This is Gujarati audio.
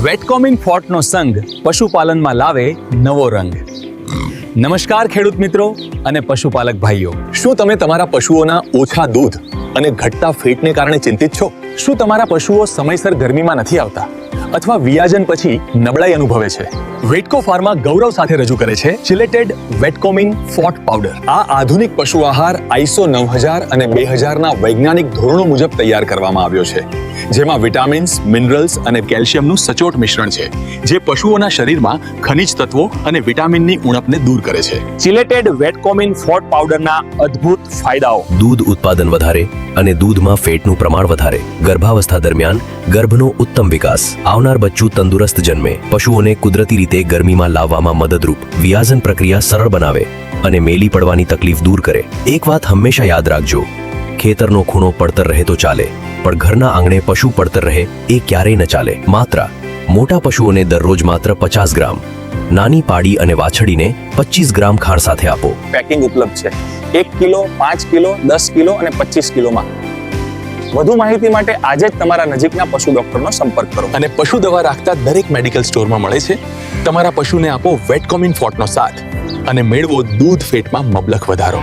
વેટકોમિન ફોર્ટનો સંગ પશુપાલનમાં લાવે નવો રંગ. નમસ્કાર ખેડૂત મિત્રો અને પશુપાલક ભાઈઓ. શું તમે તમારા પશુઓના ઓછા દૂધ અને ઘટતા ફેટને કારણે ચિંતિત છો? શું તમારા પશુઓ સમયસર ગરમીમાં નથી આવતા અથવા વિયાજન પછી નબળાઈ અનુભવે છે? વેટકો ફાર્મા ગૌરવ સાથે રજૂ કરે છે ચિલેટેડ વેટકોમિન ફોર્ટ પાવડર. આ આધુનિક પશુ આહાર ISO 9000 અને 2000 ના વૈજ્ઞાનિક ધોરણો મુજબ તૈયાર કરવામાં આવ્યો છે, જેમાં વિટામિન્સ, મિનરલ્સ અને કેલ્શિયમનું સચોટ મિશ્રણ છે, જે પશુઓના શરીરમાં ખનિજ તત્વો અને વિટામિનની ઉણપને દૂર કરે છે. ચિલેટેડ વેટકોમિન ફોર્ટ પાવડરના અદ્ભુત ફાયદાઓ: દૂધ ઉત્પાદન વધારે અને દૂધમાં ફેટનું પ્રમાણ વધારે, ગર્ભાવસ્થા દરમિયાન ગર્ભનો ઉત્તમ વિકાસ, આવનાર બચ્ચું તંદુરસ્ત જન્મે, પશુઓને કુદરતી રીતે ગરમીમાં લાવવામાં મદદરૂપ, વિયાજન પ્રક્રિયા સરળ બનાવે અને મેલી પડવાની તકલીફ દૂર કરે. એક વાત હંમેશા યાદ રાખજો, ખેતરનો ખૂણો પડતર રહે તો ચાલે, પણ ઘરના આંગણે પશુ પડતર રહે એ ક્યારેય ન ચાલે. માત્રા: મોટા પશુઓને દરરોજ માત્ર 50 ગ્રામ, નાની પાડી અને વાછડીને 25 ગ્રામ ખાણ સાથે આપો. પેકિંગ ઉપલબ્ધ છે 1 કિલો, 5 કિલો, 10 કિલો અને 25 કિલોમાં. વધુ માહિતી માટે આજે જ તમારા નજીકના પશુ ડોક્ટરનો સંપર્ક કરો. અને પશુ દવા રાખતા દરેક મેડિકલ સ્ટોરમાં મળે છે. તમારા પશુને આપો વેટકોમિન ફોર્ટનો સાથ અને મેળવો દૂધ ફેટમાં મબલખ વધારો.